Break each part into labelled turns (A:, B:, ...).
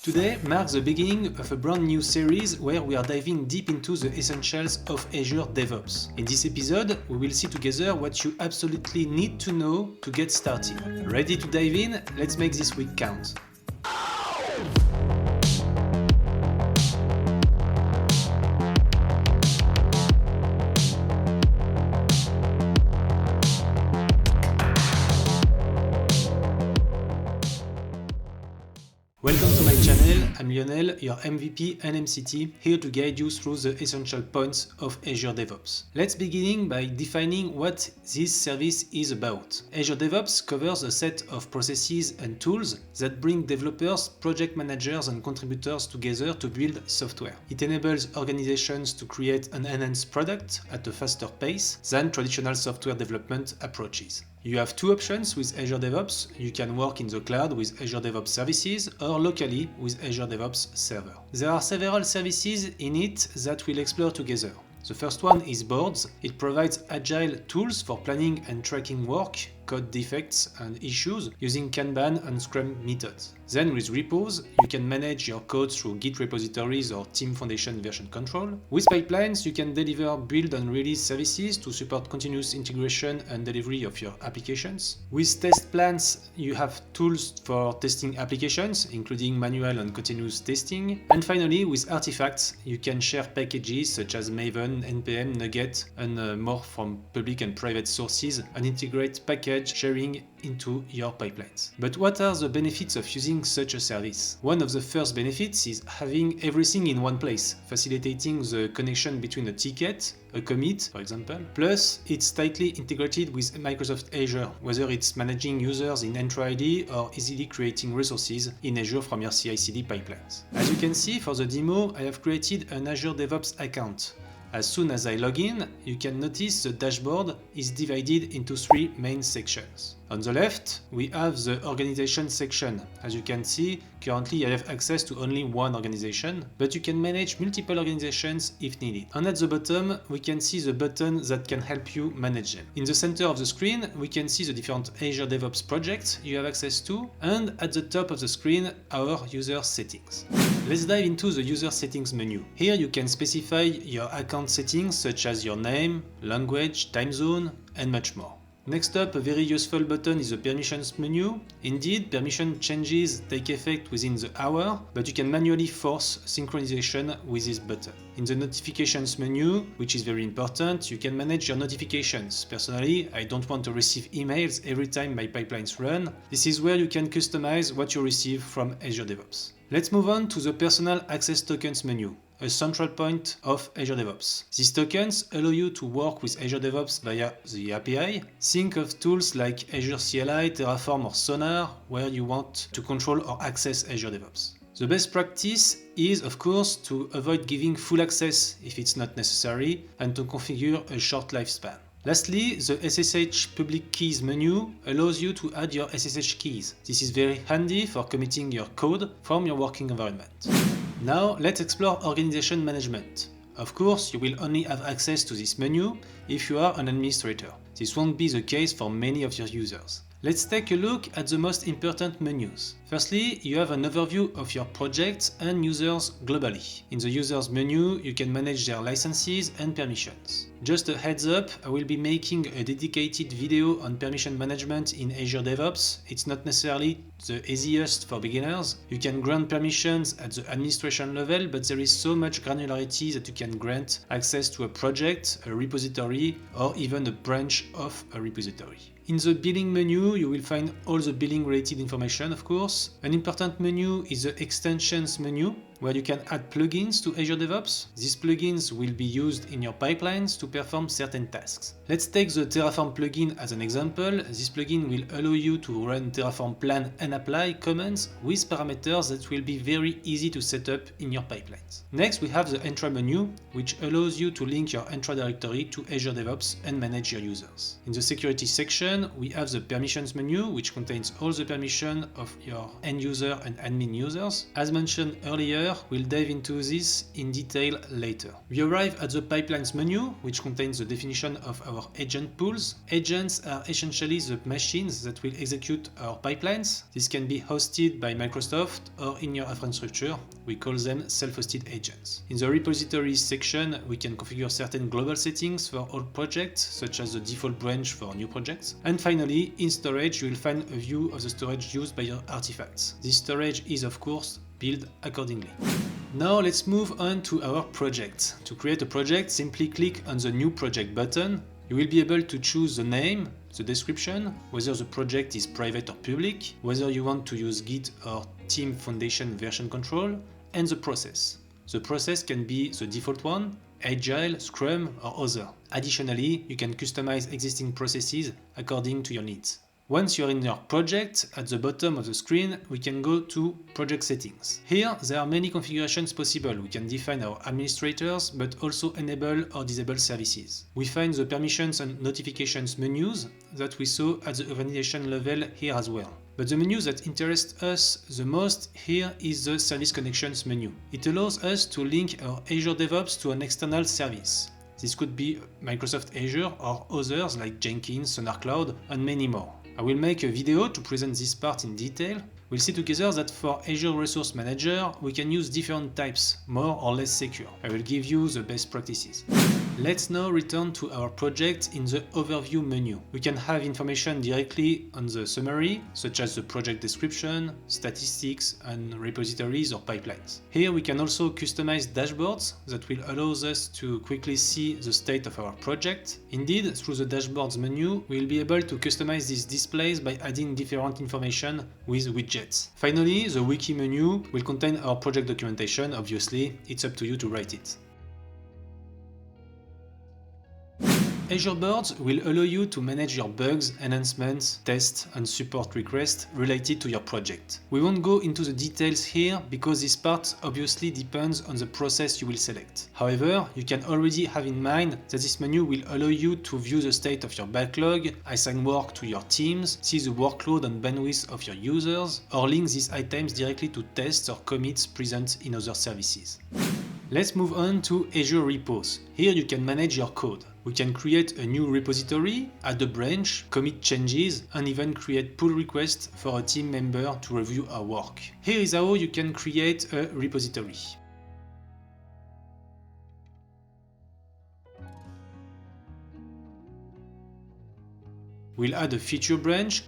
A: Today marks the beginning of a brand new series where we are diving deep into the essentials of Azure DevOps. In this episode, we will see together what you absolutely need to know to get started. Ready to dive in? Let's make this week count. Welcome to my channel, I'm Lionel, your MVP and MCT, here to guide you through the essential points of Azure DevOps. Let's begin by defining what this service is about. Azure DevOps covers a set of processes and tools that bring developers, project managers and contributors together to build software. It enables organizations to create an enhanced product at a faster pace than traditional software development approaches. You have two options with Azure DevOps. You can work in the cloud with Azure DevOps Services or locally with Azure DevOps Server. There are several services in it that we'll explore together. The first one is Boards. It provides agile tools for planning and tracking work, code defects and issues using Kanban and Scrum methods. Then with Repos, you can manage your code through Git repositories or Team Foundation version control. With Pipelines, you can deliver build and release services to support continuous integration and delivery of your applications. With Test Plans, you have tools for testing applications, including manual and continuous testing. And finally, with Artifacts, you can share packages such as Maven, NPM, Nugget, and more from public and private sources and integrate package sharing into your pipelines. But what are the benefits of using such a service? One of the first benefits is having everything in one place, facilitating the connection between a ticket, a commit, for example. Plus, it's tightly integrated with Microsoft Azure, whether it's managing users in Entra ID or easily creating resources in Azure from your CI/CD pipelines. As you can see, for the demo, I have created an Azure DevOps account. As soon as I log in, you can notice the dashboard is divided into three main sections. On the left, we have the organization section. As you can see, currently I have access to only one organization, but you can manage multiple organizations if needed. And at the bottom, we can see the buttons that can help you manage them. In the center of the screen, we can see the different Azure DevOps projects you have access to, and at the top of the screen, our user settings. Let's dive into the user settings menu. Here you can specify your account settings such as your name, language, time zone, and much more. Next up, a very useful button is the permissions menu. Indeed, permission changes take effect within the hour, but you can manually force synchronization with this button. In the notifications menu, which is very important, you can manage your notifications. Personally, I don't want to receive emails every time my pipelines run. This is where you can customize what you receive from Azure DevOps. Let's move on to the personal access tokens menu, a central point of Azure DevOps. These tokens allow you to work with Azure DevOps via the API. Think of tools like Azure CLI, Terraform or Sonar, where you want to control or access Azure DevOps. The best practice is, of course, to avoid giving full access if it's not necessary and to configure a short lifespan. Lastly, the SSH public keys menu allows you to add your SSH keys. This is very handy for committing your code from your working environment. Now, let's explore organization management. Of course, you will only have access to this menu if you are an administrator. This won't be the case for many of your users. Let's take a look at the most important menus. Firstly, you have an overview of your projects and users globally. In the users menu, you can manage their licenses and permissions. Just a heads up, I will be making a dedicated video on permission management in Azure DevOps. It's not necessarily the easiest for beginners. You can grant permissions at the administration level, but there is so much granularity that you can grant access to a project, a repository, or even a branch of a repository. In the billing menu, you will find all the billing related information, of course. An important menu is the extensions menu, where you can add plugins to Azure DevOps. These plugins will be used in your pipelines to perform certain tasks. Let's take the Terraform plugin as an example. This plugin will allow you to run Terraform plan and apply commands with parameters that will be very easy to set up in your pipelines. Next, we have the Entra menu, which allows you to link your Entra directory to Azure DevOps and manage your users. In the security section, we have the permissions menu, which contains all the permissions of your end user and admin users. As mentioned earlier, However, we'll dive into this in detail later. We arrive at the pipelines menu, which contains the definition of our agent pools. Agents are essentially the machines that will execute our pipelines. This can be hosted by Microsoft or in your infrastructure. We call them self-hosted agents. In the repositories section, we can configure certain global settings for all projects, such as the default branch for new projects. And finally, in storage, you will find a view of the storage used by your artifacts. This storage is, of course, built accordingly. Now let's move on to our project. To create a project, simply click on the New Project button. You will be able to choose the name, the description, whether the project is private or public, whether you want to use Git or Team Foundation version control, and the process. The process can be the default one, Agile, Scrum, or other. Additionally, you can customize existing processes according to your needs. Once you're in your project, at the bottom of the screen, we can go to Project Settings. Here, there are many configurations possible. We can define our administrators, but also enable or disable services. We find the Permissions and Notifications menus that we saw at the organization level here as well. But the menu that interests us the most here is the Service Connections menu. It allows us to link our Azure DevOps to an external service. This could be Microsoft Azure or others like Jenkins, Sonar Cloud, and many more. I will make a video to present this part in detail. We'll see together that for Azure Resource Manager, we can use different types, more or less secure. I will give you the best practices. Let's now return to our project in the Overview menu. We can have information directly on the summary, such as the project description, statistics, and repositories or pipelines. Here we can also customize dashboards that will allow us to quickly see the state of our project. Indeed, through the Dashboards menu, we will be able to customize these displays by adding different information with widgets. Finally, the Wiki menu will contain our project documentation. Obviously, it's up to you to write it. Azure Boards will allow you to manage your bugs, enhancements, tests, and support requests related to your project. We won't go into the details here because this part obviously depends on the process you will select. However, you can already have in mind that this menu will allow you to view the state of your backlog, assign work to your teams, see the workload and bandwidth of your users, or link these items directly to tests or commits present in other services. Let's move on to Azure Repos. Here you can manage your code. We can create a new repository, add a branch, commit changes, and even create pull requests for a team member to review our work. Here is how you can create a repository. We'll add a feature branch.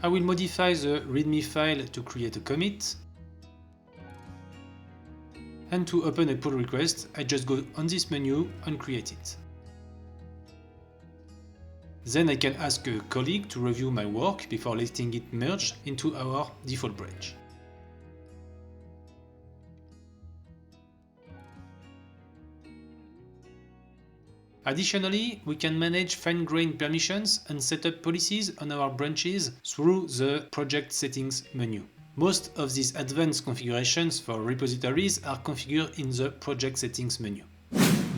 A: I will modify the README file to create a commit. And to open a pull request, I just go on this menu and create it. Then I can ask a colleague to review my work before letting it merge into our default branch. Additionally, we can manage fine-grained permissions and set up policies on our branches through the Project Settings menu. Most of these advanced configurations for repositories are configured in the Project Settings menu.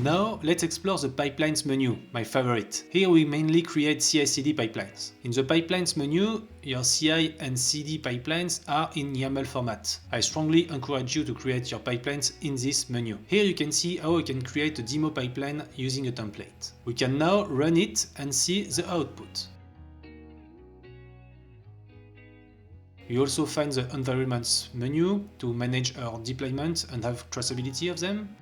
A: Now, let's explore the Pipelines menu, my favorite. Here we mainly create CI/CD pipelines. In the Pipelines menu, your CI and CD pipelines are in YAML format. I strongly encourage you to create your pipelines in this menu. Here you can see how we can create a demo pipeline using a template. We can now run it and see the output. You also find the Environments menu to manage our deployment and have traceability of them.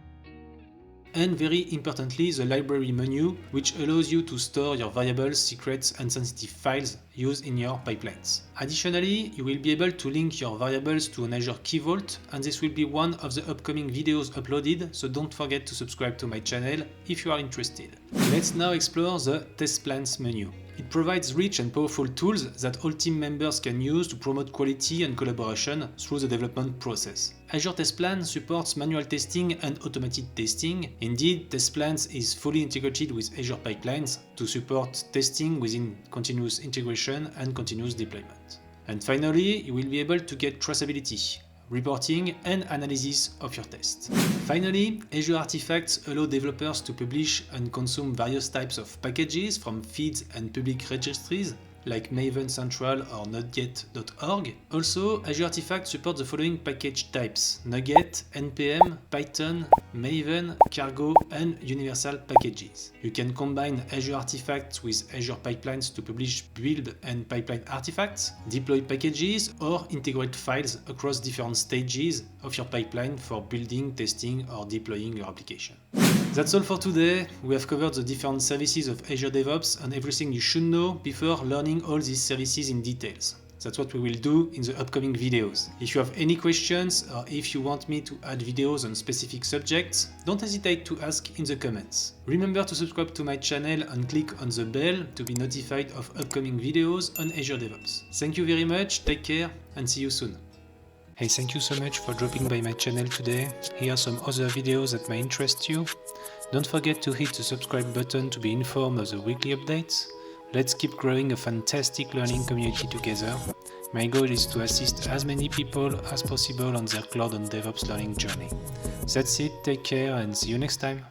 A: And very importantly, the Library menu, which allows you to store your variables, secrets, and sensitive files used in your pipelines. Additionally, you will be able to link your variables to an Azure Key Vault, and this will be one of the upcoming videos uploaded, so don't forget to subscribe to my channel if you are interested. Let's now explore the Test Plans menu. It provides rich and powerful tools that all team members can use to promote quality and collaboration through the development process. Azure Test Plan supports manual testing and automated testing. Indeed, Test Plans is fully integrated with Azure Pipelines to support testing within continuous integration and continuous deployment. And finally, you will be able to get traceability. reporting, and analysis of your test. Finally, Azure Artifacts allow developers to publish and consume various types of packages from feeds and public registries, like Maven Central or NuGet.org. Also, Azure Artifacts supports the following package types: NuGet, NPM, Python, Maven, Cargo, and Universal packages. You can combine Azure Artifacts with Azure Pipelines to publish build and pipeline artifacts, deploy packages, or integrate files across different stages of your pipeline for building, testing, or deploying your application. That's all for today. We have covered the different services of Azure DevOps and everything you should know before learning all these services in details. That's what we will do in the upcoming videos. If you have any questions or if you want me to add videos on specific subjects, don't hesitate to ask in the comments. Remember to subscribe to my channel and click on the bell to be notified of upcoming videos on Azure DevOps. Thank you very much, take care, and see you soon. Hey, thank you so much for dropping by my channel today. Here are some other videos that may interest you. Don't forget to hit the subscribe button to be informed of the weekly updates. Let's keep growing a fantastic learning community together. My goal is to assist as many people as possible on their cloud and DevOps learning journey. That's it, take care and see you next time.